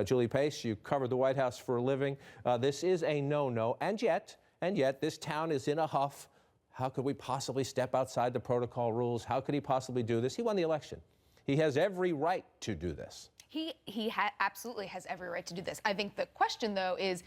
Julie Pace, you covered the White House for a living. This is a no-no, and yet, this town is in a huff. How could we possibly step outside the protocol rules? How could he possibly do this? He won the election. He has every right to do this. He absolutely has every right to do this. I think the question, though, is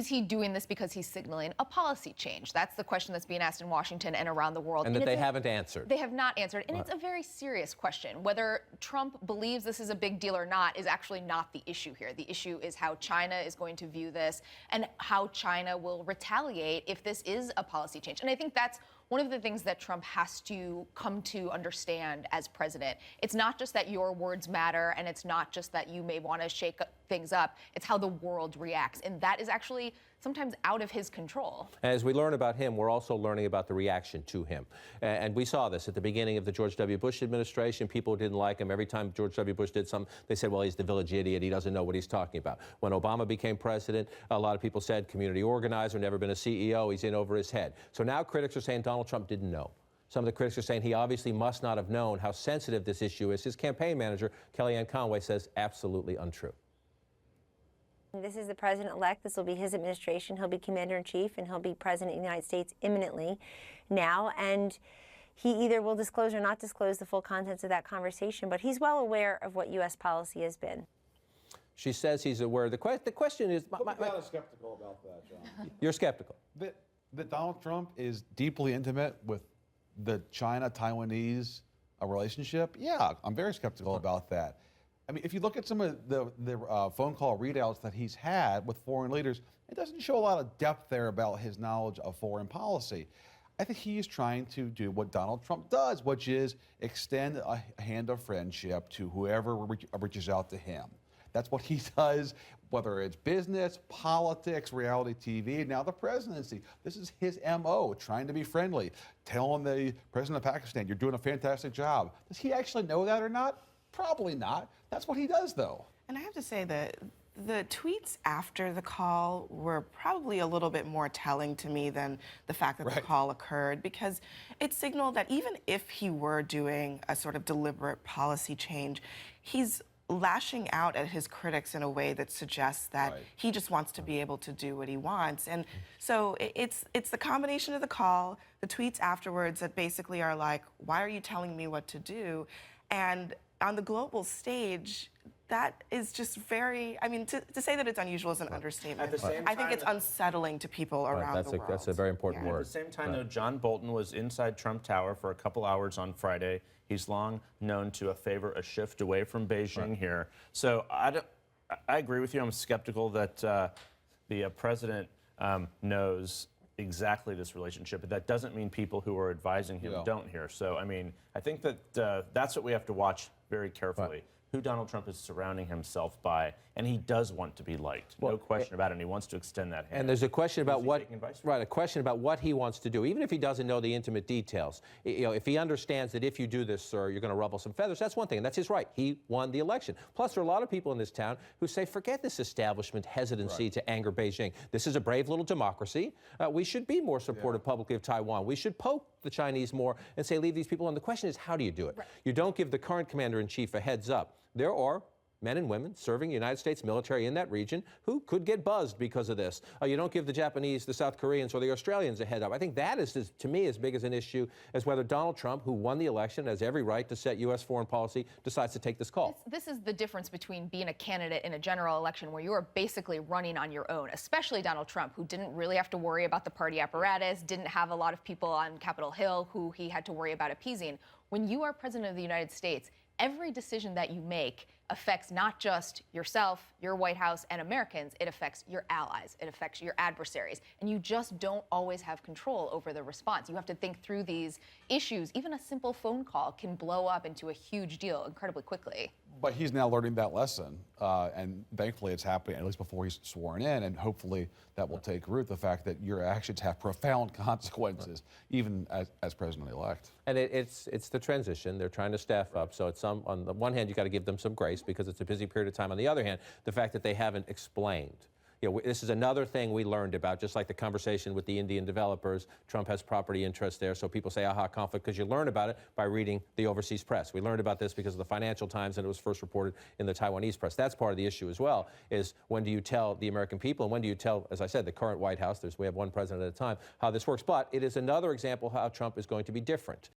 he doing this because he's signaling a policy change? That's the question that's being asked in Washington and around the world. And that they haven't answered. They have not answered. And it's a very serious question. Whether Trump believes this is a big deal or not is actually not the issue here. The issue is how China is going to view this and how China will retaliate if this is a policy change. And I think that's one of the things that Trump has to come to understand as president. It's not just that your words matter, and it's not just that you may want to shake things up. It's how the world reacts. And that is actually sometimes out of his control. As we learn about him, we're also learning about the reaction to him. And we saw this at the beginning of the George W. Bush administration. People didn't like him. Every time George W. Bush did something, they said, well, he's the village idiot. He doesn't know what he's talking about. When Obama became president, a lot of people said, community organizer, never been a CEO. He's in over his head. So now critics are saying Donald Trump didn't know. Some of the critics are saying he obviously must not have known how sensitive this issue is. His campaign manager, Kellyanne Conway, says absolutely untrue. This is the president-elect. This will be his administration. He'll be commander-in-chief, and he'll be president of the United States imminently now. And he either will disclose or not disclose the full contents of that conversation, but he's well aware of what U.S. policy has been. She says he's aware. The question is... I'm kind of skeptical about that, John. You're skeptical? That Donald Trump is deeply intimate with the China-Taiwanese relationship? Yeah, I'm very skeptical about that. I mean, if you look at some of the phone call readouts that he's had with foreign leaders, it doesn't show a lot of depth there about his knowledge of foreign policy. I think he is trying to do what Donald Trump does, which is extend a hand of friendship to whoever reaches out to him. That's what he does, whether it's business, politics, reality TV, now the presidency. This is his MO, trying to be friendly, telling the president of Pakistan, you're doing a fantastic job. Does he actually know that or not? Probably not. That's what he does, though. And I have to say that the tweets after the call were probably a little bit more telling to me than the fact that the call occurred, because it signaled that even if he were doing a sort of deliberate policy change, he's lashing out at his critics in a way that suggests that he just wants to be able to do what he wants. And so it's the combination of the call, the tweets afterwards that basically are like, why are you telling me what to do? And on the global stage, that is just very, I mean, to say that it's unusual is an understatement. At the same I think it's unsettling to people around the world. That's a very important word. At the same time, though, John Bolton was inside Trump Tower for a couple hours on Friday. He's long known to favor a shift away from Beijing here. So I agree with you. I'm skeptical that the president knows exactly this relationship, but that doesn't mean people who are advising him don't hear. So, I mean, I think that that's what we have to watch very carefully. Who Donald Trump is surrounding himself by, and he does want to be liked, no question about it, and he wants to extend that hand. And there's a question about a question about what he wants to do, even if he doesn't know the intimate details. You know, if he understands that if you do this, sir, you're going to ruffle some feathers, that's one thing, and that's his right. He won the election. Plus, there are a lot of people in this town who say, forget this establishment hesitancy to anger Beijing. This is a brave little democracy. We should be more supportive publicly of Taiwan. We should poke the Chinese more and say, leave these people alone. The question is, how do you do it? You don't give the current commander-in-chief a heads up. There are men and women serving the United States military in that region who could get buzzed because of this. You don't give the Japanese, the South Koreans, or the Australians a head up. I think that is, to me, as big as an issue as whether Donald Trump, who won the election, has every right to set U.S. foreign policy, decides to take this call. This is the difference between being a candidate in a general election where you are basically running on your own, especially Donald Trump, who didn't really have to worry about the party apparatus, didn't have a lot of people on Capitol Hill who he had to worry about appeasing. When you are president of the United States, every decision that you make affects not just yourself, your White House, and Americans. It affects your allies. It affects your adversaries. And you just don't always have control over the response. You have to think through these issues. Even a simple phone call can blow up into a huge deal incredibly quickly. But he's now learning that lesson, and thankfully it's happening, at least before he's sworn in, and hopefully that will take root, the fact that your actions have profound consequences, even as president-elect. And it's the transition. They're trying to staff up, so it's on the one hand, you got to give them some grace because it's a busy period of time. On the other hand, the fact that they haven't explained. this is another thing we learned about, just like the conversation with the Indian developers. Trump has property interests there, so people say, aha, conflict, because you learn about it by reading the overseas press. We learned about this because of the Financial Times, and it was first reported in the Taiwanese press. That's part of the issue as well, is when do you tell the American people, and when do you tell, as I said, the current White House, we have one president at a time, how this works. But it is another example how Trump is going to be different.